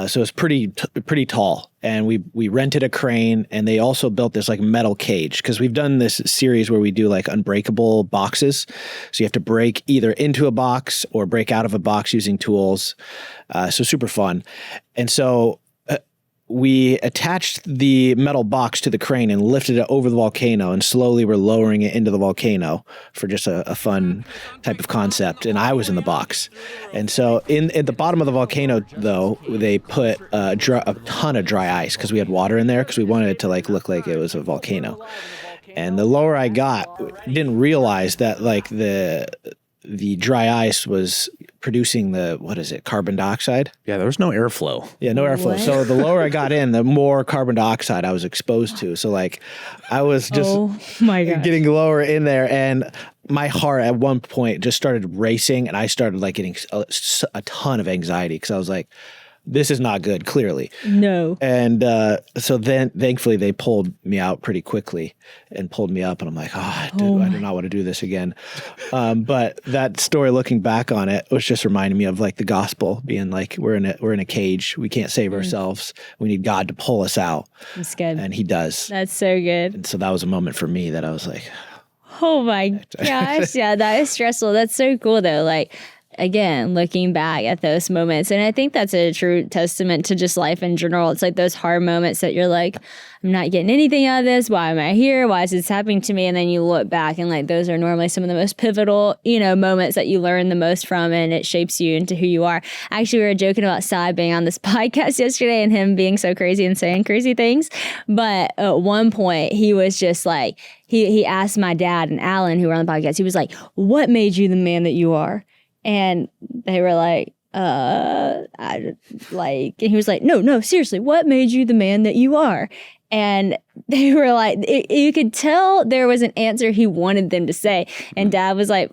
[SPEAKER 2] So it's pretty tall, and we rented a crane, and they also built this like metal cage because we've done this series where we do like unbreakable boxes. So you have to break either into a box or break out of a box using tools. So super fun. And so we attached the metal box to the crane and lifted it over the volcano, and slowly we're lowering it into the volcano for just a fun type of concept. And I was in the box. And so at the bottom of the volcano, though, they put a ton of dry ice because we had water in there because we wanted it to like look like it was a volcano. And the lower I got, didn't realize that like the dry ice was producing carbon dioxide?
[SPEAKER 3] Yeah, there was no airflow.
[SPEAKER 2] Yeah, no airflow. What? So the lower I got in, the more carbon dioxide I was exposed to. So like I was just getting lower in there, and my heart at one point just started racing, and I started like getting a ton of anxiety because I was like, this is not good, clearly.
[SPEAKER 1] No.
[SPEAKER 2] And so then thankfully they pulled me out pretty quickly and pulled me up, and I'm like, I do not want to do this again. But that story, looking back on it, was just reminding me of like the gospel being like, we're in a cage. We can't save ourselves. We need God to pull us out.
[SPEAKER 1] That's good.
[SPEAKER 2] And he does.
[SPEAKER 1] That's so good.
[SPEAKER 2] And so that was a moment for me that I was like,
[SPEAKER 1] oh my gosh. Yeah, that is stressful. That's so cool though. Like, again, looking back at those moments. And I think that's a true testament to just life in general. It's like those hard moments that you're like, I'm not getting anything out of this. Why am I here? Why is this happening to me? And then you look back and like, those are normally some of the most pivotal, moments that you learn the most from, and it shapes you into who you are. Actually, we were joking about Sai being on this podcast yesterday and him being so crazy and saying crazy things. But at one point he was just like, he asked my dad and Alan, who were on the podcast, he was like, what made you the man that you are? And they were like, and he was like, no, seriously, what made you the man that you are? And they were like, you could tell there was an answer he wanted them to say. And Dad was like,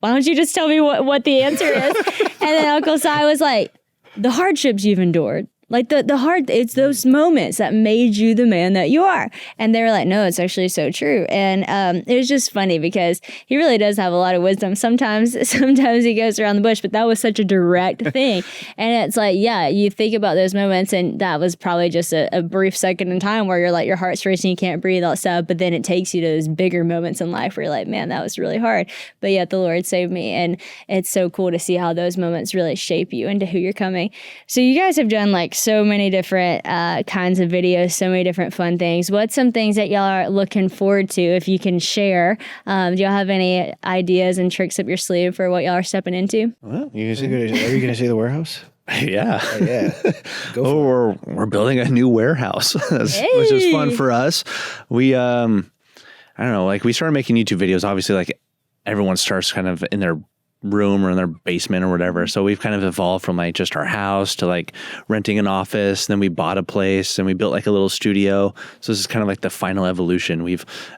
[SPEAKER 1] why don't you just tell me what the answer is? And then Uncle Si was like, the hardships you've endured. Like the hard, it's those moments that made you the man that you are. And they were like, no, it's actually so true. And it was just funny because he really does have a lot of wisdom. Sometimes he goes around the bush, but that was such a direct thing. And it's like, yeah, you think about those moments, and that was probably just a brief second in time where you're like, your heart's racing, you can't breathe, all that stuff. But then it takes you to those bigger moments in life where you're like, man, that was really hard. But yet the Lord saved me. And it's so cool to see how those moments really shape you into who you're coming. So you guys have done like so many different kinds of videos, so many different fun things. What's some things that y'all are looking forward to, if you can share? Do y'all have any ideas and tricks up your sleeve for what y'all are stepping into?
[SPEAKER 2] Well, are you going to say the warehouse?
[SPEAKER 3] Yeah.
[SPEAKER 2] Oh, yeah.
[SPEAKER 3] We're building a new warehouse, which is fun for us. We, I don't know, like we started making YouTube videos. Obviously, like everyone starts kind of in their room or in their basement or whatever. So we've kind of evolved from like just our house to like renting an office. Then we bought a place and we built like a little studio. So this is kind of like the final evolution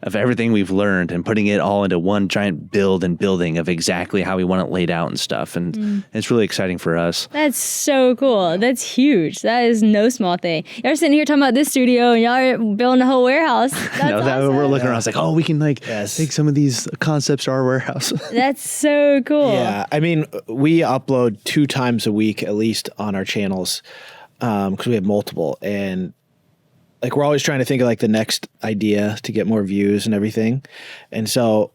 [SPEAKER 3] of everything we've learned and putting it all into one giant building of exactly how we want it laid out and stuff. And it's really exciting for us.
[SPEAKER 1] That's so cool. That's huge. That is no small thing. Y'all are sitting here talking about this studio and y'all are building a whole warehouse. That's awesome.
[SPEAKER 3] We're looking around. It's like, oh, we can like take some of these concepts to our warehouse.
[SPEAKER 1] That's so cool.
[SPEAKER 2] Yeah, I mean, we upload 2 times a week at least on our channels because we have multiple, and like we're always trying to think of like the next idea to get more views and everything. And so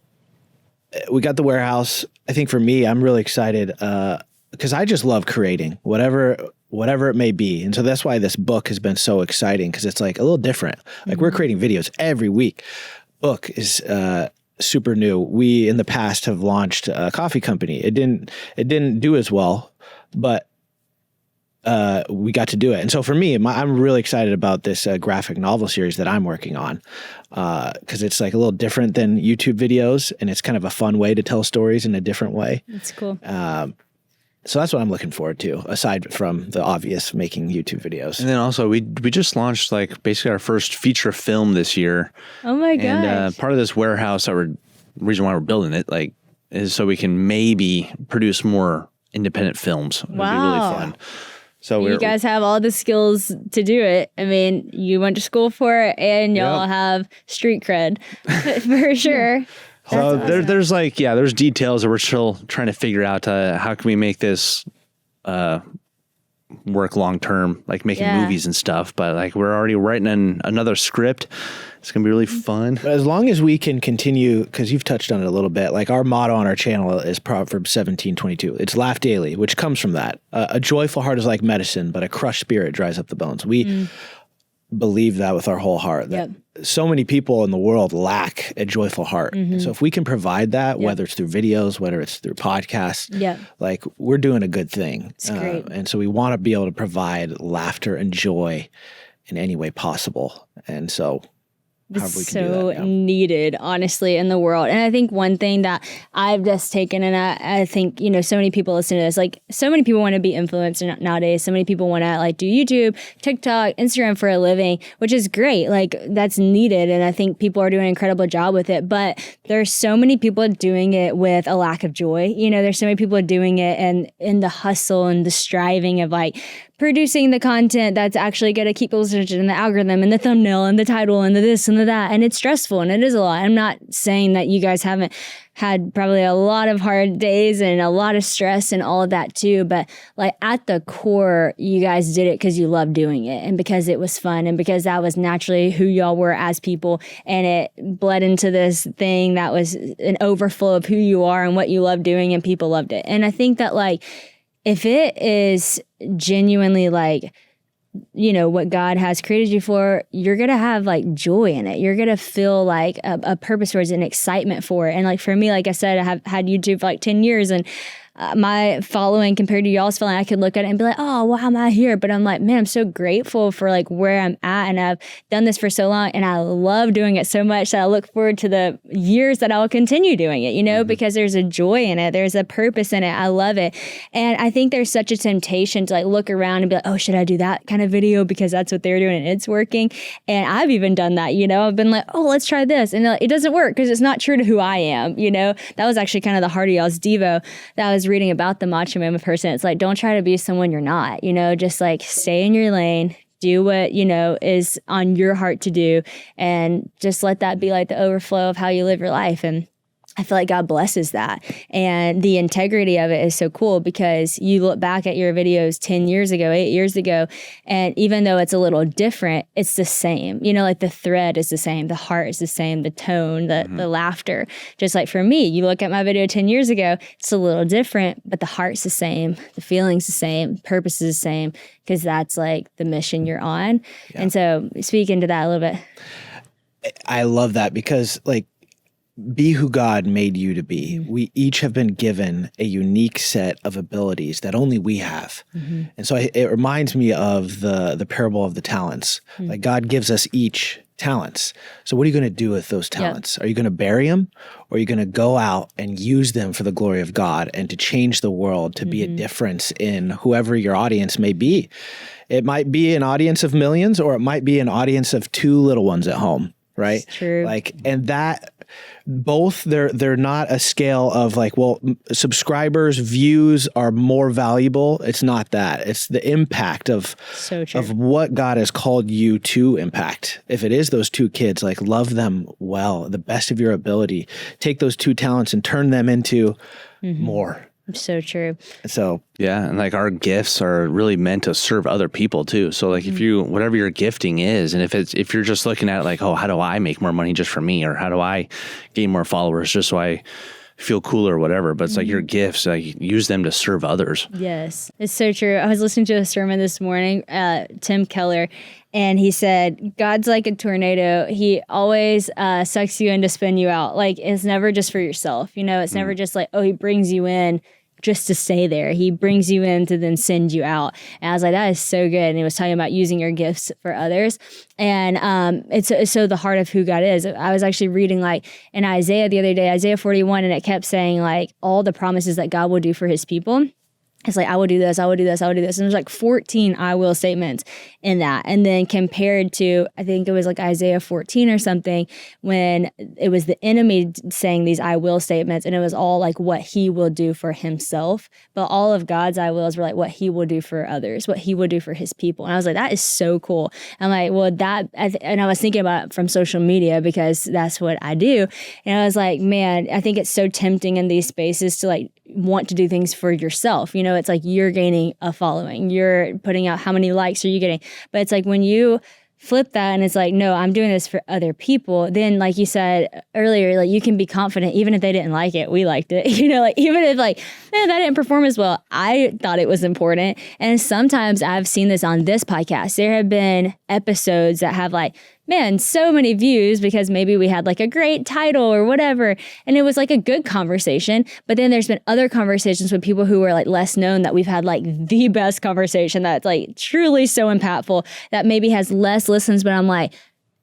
[SPEAKER 2] we got the warehouse. I think for me, I'm really excited because I just love creating whatever it may be. And so that's why this book has been so exciting, because it's like a little different. Like we're creating videos every week. Book is super new. We in the past have launched a coffee company. It didn't do as well, but we got to do it. And so for me, I'm really excited about this graphic novel series that I'm working on because it's like a little different than YouTube videos, and it's kind of a fun way to tell stories in a different way.
[SPEAKER 1] That's cool.
[SPEAKER 2] So that's what I'm looking forward to, aside from the obvious making YouTube videos.
[SPEAKER 3] And then also we just launched like basically our first feature film this year.
[SPEAKER 1] Oh my gosh.
[SPEAKER 3] And part of this warehouse, reason why we're building it, like, is so we can maybe produce more independent films. It'd be really fun. So
[SPEAKER 1] you guys have all the skills to do it. I mean, you went to school for it, and y'all have street cred for sure.
[SPEAKER 3] So there's like, there's details that we're still trying to figure out how can we make this work long term, like making movies and stuff. But like we're already writing another script. It's going to be really fun.
[SPEAKER 2] But as long as we can continue, because you've touched on it a little bit, like our motto on our channel is Proverbs 17:22. It's laugh daily, which comes from that. A joyful heart is like medicine, but a crushed spirit dries up the bones. We believe that with our whole heart. That so many people in the world lack a joyful heart. And so if we can provide that, whether it's through videos, whether it's through podcasts, like we're doing a good thing.
[SPEAKER 1] It's great.
[SPEAKER 2] And so we want to be able to provide laughter and joy in any way possible. And so
[SPEAKER 1] It's so needed, honestly, in the world. And I think one thing that I've just taken, and I think, so many people listen to this, like so many people want to be influencers nowadays. So many people want to like do YouTube, TikTok, Instagram for a living, which is great. Like that's needed. And I think people are doing an incredible job with it. But there's so many people doing it with a lack of joy. There's so many people doing it and in the hustle and the striving of like producing the content that's actually going to keep people's attention and the algorithm and the thumbnail and the title and the this and the that. And it's stressful and it is a lot. I'm not saying that you guys haven't had probably a lot of hard days and a lot of stress and all of that too. But like at the core, you guys did it because you loved doing it and because it was fun and because that was naturally who y'all were as people. And it bled into this thing that was an overflow of who you are and what you love doing, and people loved it. And I think that like, if it is genuinely like, what God has created you for, you're going to have like joy in it. You're going to feel like a purpose towards it and excitement for it. And like for me, like I said, I have had YouTube for like 10 years and my following compared to y'all's following, I could look at it and be like, oh, why am I here? But I'm like, man, I'm so grateful for like where I'm at. And I've done this for so long and I love doing it so much that I look forward to the years that I will continue doing it, because there's a joy in it. There's a purpose in it. I love it. And I think there's such a temptation to like look around and be like, oh, should I do that kind of video because that's what they're doing and it's working. And I've even done that, I've been like, oh, let's try this. And it doesn't work because it's not true to who I am, That was actually kind of the heart of y'all's Devo. That was was reading about the macho man person, it's like, don't try to be someone you're not, just like stay in your lane, do what, is on your heart to do, and just let that be like the overflow of how you live your life. And I feel like God blesses that. And the integrity of it is so cool because you look back at your videos 10 years ago, 8 years ago, and even though it's a little different, it's the same. Like the thread is the same, the heart is the same, the tone, the laughter. Just like for me, you look at my video 10 years ago, it's a little different, but the heart's the same, the feeling's the same, purpose is the same, because that's like the mission you're on. Yeah. And so speak into that a little bit.
[SPEAKER 2] I love that because like, be who God made you to be. Mm-hmm. We each have been given a unique set of abilities that only we have. Mm-hmm. And so it reminds me of the parable of the talents. Mm-hmm. Like God gives us each talents. So what are you going to do with those talents? Yep. Are you going to bury them, or are you going to go out and use them for the glory of God and to change the world, to be a difference in whoever your audience may be? It might be an audience of millions, or it might be an audience of 2 little ones at home, right?
[SPEAKER 1] It's true.
[SPEAKER 2] And that both they're not a scale of like, well, subscribers, views are more valuable. It's not that. It's the impact of what God has called you to impact. If it is those 2 kids, like love them well, the best of your ability. Take those 2 talents and turn them into more.
[SPEAKER 1] So true.
[SPEAKER 2] So
[SPEAKER 3] yeah, and like our gifts are really meant to serve other people too. So like if you, whatever your gifting is, and if you're just looking at like, oh, how do I make more money just for me, or how do I gain more followers just so I feel cool or whatever, but it's like your gifts, like use them to serve others.
[SPEAKER 1] Yes, it's so true. I was listening to a sermon this morning, Tim Keller, and he said, God's like a tornado. He always sucks you in to spin you out. Like it's never just for yourself. It's never just like, oh, he brings you in just to stay there. He brings you in to then send you out. And I was like, that is so good. And he was talking about using your gifts for others. And it's so the heart of who God is. I was actually reading like in Isaiah the other day, Isaiah 41, and it kept saying like all the promises that God will do for his people. It's like, I will do this, I will do this, I will do this. And there's like 14 I will statements in that. And then compared to, I think it was like Isaiah 14 or something, when it was the enemy saying these I will statements, and it was all like what he will do for himself. But all of God's I wills were like what he will do for others, what he will do for his people. And I was like, that is so cool. I'm like, well, and I was thinking about it from social media because that's what I do. And I was like, man, I think it's so tempting in these spaces to like want to do things for yourself. It's like you're gaining a following. You're putting out how many likes are you getting? But it's like when you flip that and it's like, no, I'm doing this for other people, then like you said earlier, like you can be confident even if they didn't like it, we liked it. Like even if like, man, that didn't perform as well, I thought it was important. And sometimes I've seen this on this podcast. There have been episodes that have like, man, so many views because maybe we had like a great title or whatever. And it was like a good conversation. But then there's been other conversations with people who are like less known that we've had like the best conversation that's like truly so impactful that maybe has less listens. But I'm like,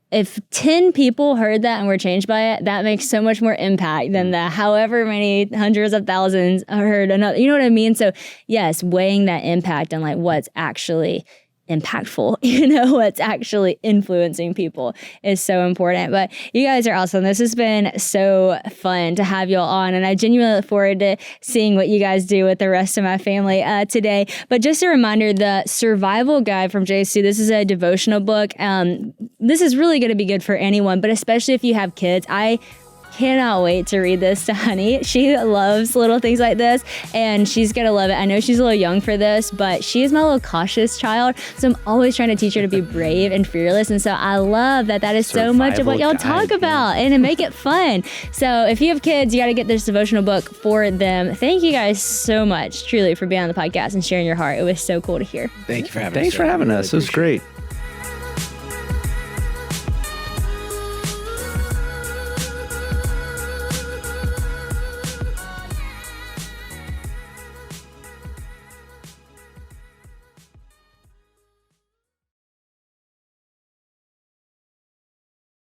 [SPEAKER 1] if 10 people heard that and were changed by it, that makes so much more impact than the however many hundreds of thousands heard another. You know what I mean? So yes, weighing that impact and like what's actually impactful, what's actually influencing people is so important. But you guys are awesome. This has been so fun to have you all on, and I genuinely look forward to seeing what you guys do with the rest of my family today. But just a reminder, the Survival Guide from JStu, this is a devotional book. This is really going to be good for anyone, but especially if you have kids. I cannot wait to read this to Honey. She loves little things like this, and she's gonna love it. I know she's a little young for this, but she is my little cautious child, so I'm always trying to teach her to be brave and fearless. And so I love that is so much of what y'all talk about, and to make it fun. So if you have kids, you got to get this devotional book for them. Thank you guys so much, truly, for being on the podcast and sharing your heart. It was so cool to hear.
[SPEAKER 2] Thank you for having us.
[SPEAKER 3] Thanks for having us. It was great.